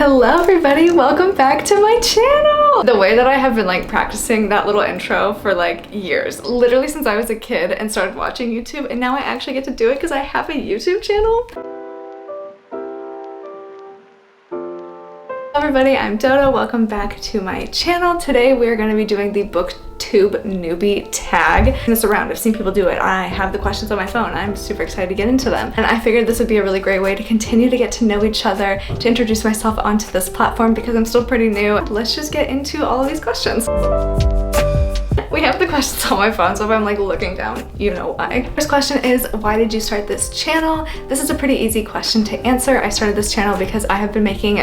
Hello everybody, welcome back to my channel! The way that I have been like practicing that little intro for like years, literally since I was a kid and started watching YouTube, and now I actually get to do it because I have a YouTube channel. Hello everybody, I'm Dodo. Welcome back to my channel. Today we are going to be doing the BOOKTUBE newbie tag. This around, I've seen people do it. I have the questions on my phone. I'm super excited to get into them. And I figured this would be a really great way to continue to get to know each other, to introduce myself onto this platform because I'm still pretty new. Let's just get into all of these questions. We have the questions on my phone, so if I'm like looking down, you know why. First question is, why did you start this channel? This is a pretty easy question to answer. I started this channel because I have been making,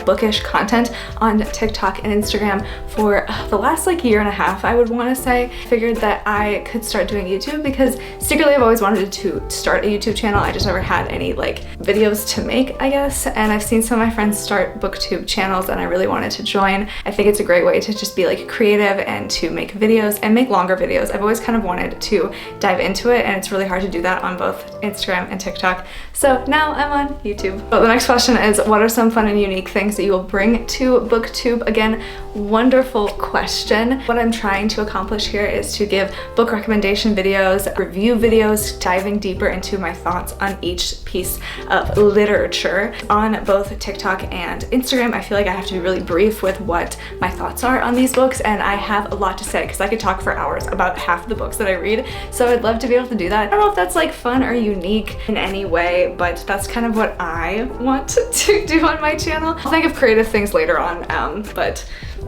bookish content on TikTok and Instagram for the last like year and a half, I would want to say. Figured that I could start doing YouTube because secretly I've always wanted to start a YouTube channel. I just never had any like videos to make, I guess. And I've seen some of my friends start BookTube channels and I really wanted to join. I think it's a great way to just be like creative and to make videos and make longer videos. I've always kind of wanted to dive into it, and it's really hard to do that on both Instagram and TikTok. So now I'm on YouTube. But the next question is, what are some fun and unique things that you will bring to BookTube? Again, wonderful question. What I'm trying to accomplish here is to give book recommendation videos, review videos, diving deeper into my thoughts on each piece of literature on both TikTok and Instagram. I feel like I have to be really brief with what my thoughts are on these books, and I have a lot to say because I could talk for hours about half the books that I read. So I'd love to be able to do that. I don't know if that's like fun or unique in any way, but that's kind of what I want to do on my channel. I'll think of creative things later on, but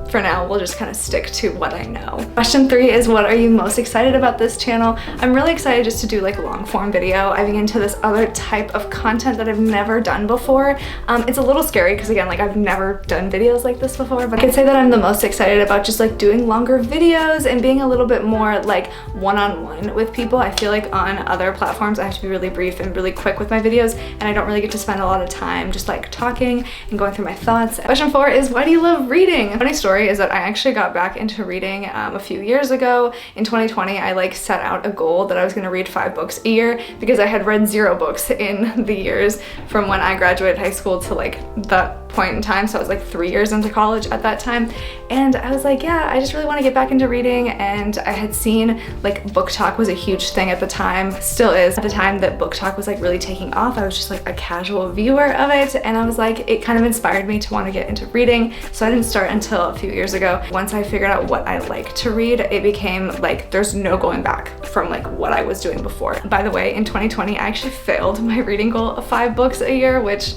for now, we'll just kind of stick to what I know. Question 3 is, what are you most excited about this channel? I'm really excited just to do like long form video. I'm into this other type of content that I've never done before. It's a little scary because again, like I've never done videos like this before, but I could say that I'm the most excited about just like doing longer videos and being a little bit more like one-on-one with people. I feel like on other platforms, I have to be really brief and really quick with my videos, and I don't really get to spend a lot of time just like talking and going through my thoughts. Question 4 is, why do you love reading? Funny story is that I actually got back into reading a few years ago. In 2020, I like set out a goal that I was going to read 5 books a year because I had read 0 books in the years from when I graduated high school to like that point in time. So I was like 3 years into college at that time, and I was like, yeah, I just really want to get back into reading. And I had seen like Book Talk was a huge thing at the time, still is. At the time that Book Talk was like really taking off, I was just like a casual viewer of it, and I was like, it kind of inspired me to want to get into reading. So I didn't start until a few years ago. Once I figured out what I like to read, it became like there's no going back from like what I was doing before. By the way, in 2020, I actually failed my reading goal of 5 books a year, which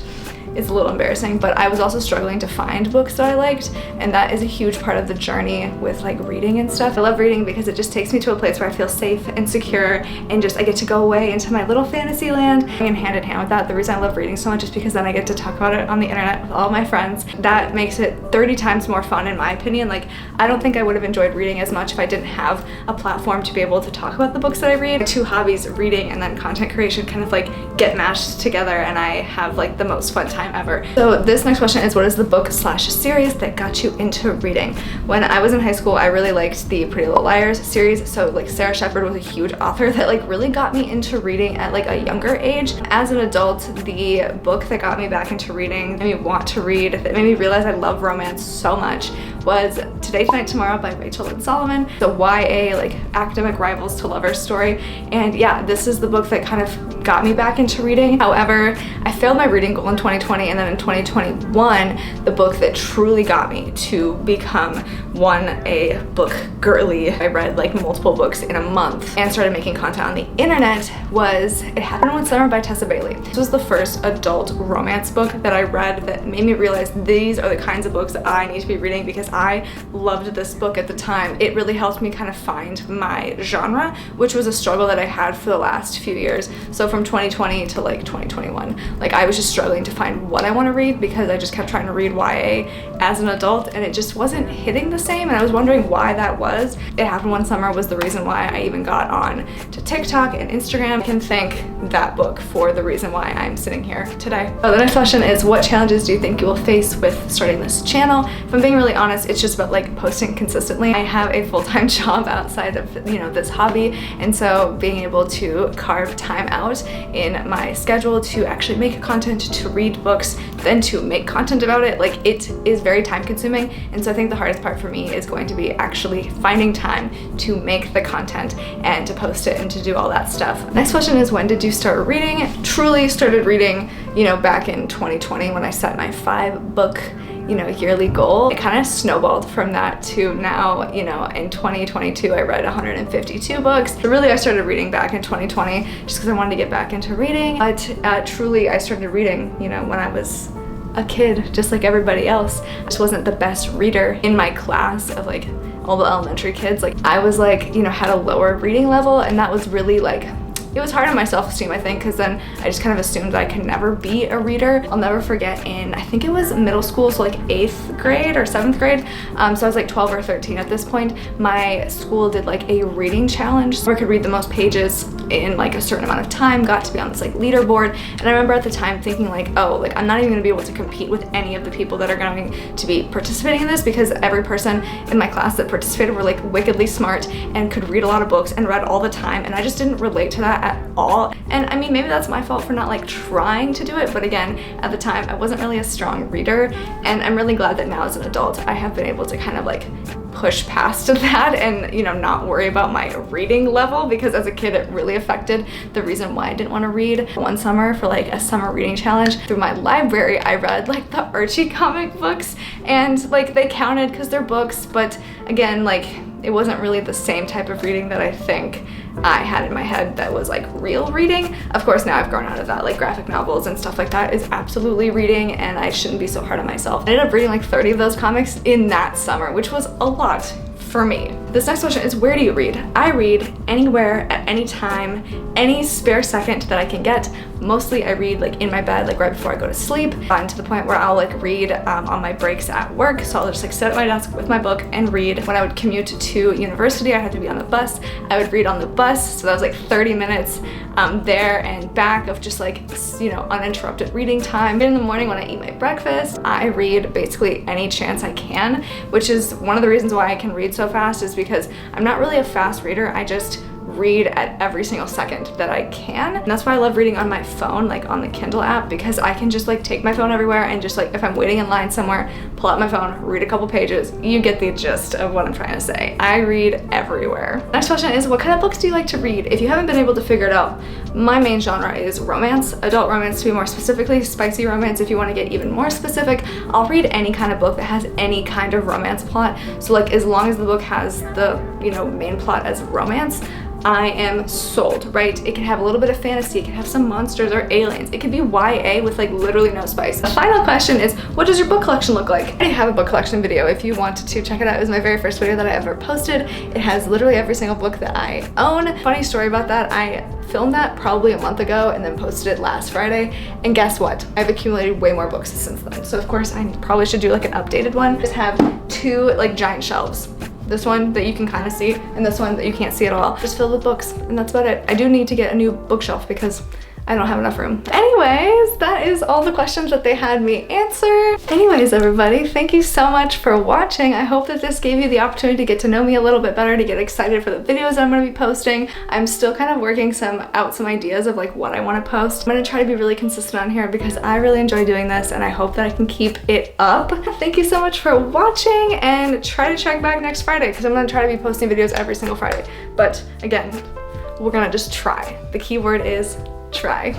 is a little embarrassing, but I was also struggling to find books that I liked, and that is a huge part of the journey with like reading and stuff. I love reading because it just takes me to a place where I feel safe and secure, and just I get to go away into my little fantasy land. And hand in hand with that, the reason I love reading so much is because then I get to talk about it on the internet with all my friends. That makes it 30 times more fun in my opinion. Like, I don't think I would have enjoyed reading as much if I didn't have a platform to be able to talk about the books that I read. 2 hobbies, reading and then content creation, kind of like get mashed together, and I have like the most fun time ever. So this next question is, what is the book/series that got you into reading? When I was in high school, I really liked the Pretty Little Liars series. So like Sarah Shepard was a huge author that like really got me into reading at like a younger age. As an adult, the book that got me back into reading, made me want to read, that made me realize I love romance so much, was Today Tonight Tomorrow by Rachel and Solomon. The YA like academic rivals to lovers story. And yeah, this is the book that kind of got me back into reading. However, I failed my reading goal in 2020, and then in 2021, the book that truly got me to become a book girly, I read like multiple books in a month and started making content on the internet, was It Happened One Summer by Tessa Bailey. This was the first adult romance book that I read that made me realize these are the kinds of books that I need to be reading, because I loved this book at the time. It really helped me kind of find my genre, which was a struggle that I had for the last few years. So from 2020 to like 2021, like I was just struggling to find what I want to read because I just kept trying to read YA as an adult, and it just wasn't hitting the same, and I was wondering why that was. It Happened One Summer was the reason why I even got on to TikTok and Instagram. I can thank that book for the reason why I'm sitting here today. So the next question is, what challenges do you think you will face with starting this channel? If I'm being really honest, it's just about like posting consistently. I have a full-time job outside of, you know, this hobby, and so being able to carve time out in my schedule to actually make content, to read books, then to make content about it, like it is very time consuming. And so I think the hardest part for me is going to be actually finding time to make the content and to post it and to do all that stuff. Next question is, when did you start reading? Truly started reading, you know, back in 2020 when I set my 5-book, you know, yearly goal. It kind of snowballed from that to now, you know, in 2022 I read 152 books. But really I started reading back in 2020 just because I wanted to get back into reading. But truly I started reading, you know, when I was a kid, just like everybody else. I just wasn't the best reader in my class of like all the elementary kids. Like I was like, you know, had a lower reading level, and that was really like, it was hard on my self-esteem, I think, because then I just kind of assumed that I could never be a reader. I'll never forget in, I think it was middle school, so like 8th grade or 7th grade. So I was like 12 or 13 at this point. My school did like a reading challenge where I could read the most pages in like a certain amount of time, got to be on this like leaderboard. And I remember at the time thinking like, oh, like I'm not even gonna be able to compete with any of the people that are going to be participating in this, because every person in my class that participated were like wickedly smart and could read a lot of books and read all the time. And I just didn't relate to that at all. And I mean, maybe that's my fault for not like trying to do it, but again, at the time I wasn't really a strong reader, and I'm really glad that now as an adult I have been able to kind of like push past that and, you know, not worry about my reading level, because as a kid it really affected the reason why I didn't want to read. One summer for like a summer reading challenge through my library, I read like the Archie comic books, and like they counted because they're books, but again, like it wasn't really the same type of reading that I think I had in my head that was like real reading. Of course, now I've grown out of that, like graphic novels and stuff like that is absolutely reading, and I shouldn't be so hard on myself. I ended up reading like 30 of those comics in that summer, which was a lot for me. This next question is, where do you read? I read anywhere, at any time, any spare second that I can get. Mostly I read like in my bed, like right before I go to sleep, and to the point where I'll like read on my breaks at work. So I'll just like sit at my desk with my book and read. When I would commute to university, I had to be on the bus. I would read on the bus, so that was like 30 minutes there and back of just like, you know, uninterrupted reading time. In the morning when I eat my breakfast, I read basically any chance I can, which is one of the reasons why I can read so fast, is because I'm not really a fast reader. I just read at every single second that I can. And that's why I love reading on my phone, like on the Kindle app, because I can just like take my phone everywhere and just like, if I'm waiting in line somewhere, pull out my phone, read a couple pages. You get the gist of what I'm trying to say. I read everywhere. Next question is, what kind of books do you like to read? If you haven't been able to figure it out, my main genre is romance, adult romance to be more specifically, spicy romance if you want to get even more specific. I'll read any kind of book that has any kind of romance plot. So like as long as the book has the, you know, main plot as romance, I am sold, right? It can have a little bit of fantasy, it can have some monsters or aliens, it could be YA with like literally no spice. The final question is, what does your book collection look like? I have a book collection video if you wanted to check it out. It was my very first video that I ever posted. It has literally every single book that I own. Funny story about that, I filmed that probably a month ago and then posted it last Friday, and guess what? I've accumulated way more books since then. So of course I probably should do like an updated one. I just have 2 like giant shelves. This one that you can kind of see, and this one that you can't see at all. Just filled with books, and that's about it. I do need to get a new bookshelf because I don't have enough room. Anyways, that is all the questions that they had me answer. Anyways, everybody, thank you so much for watching. I hope that this gave you the opportunity to get to know me a little bit better, to get excited for the videos I'm gonna be posting. I'm still kind of working out some ideas of like what I want to post. I'm gonna try to be really consistent on here because I really enjoy doing this, and I hope that I can keep it up. Thank you so much for watching, and try to check back next Friday because I'm gonna try to be posting videos every single Friday. But again, we're gonna just try. The key word is try.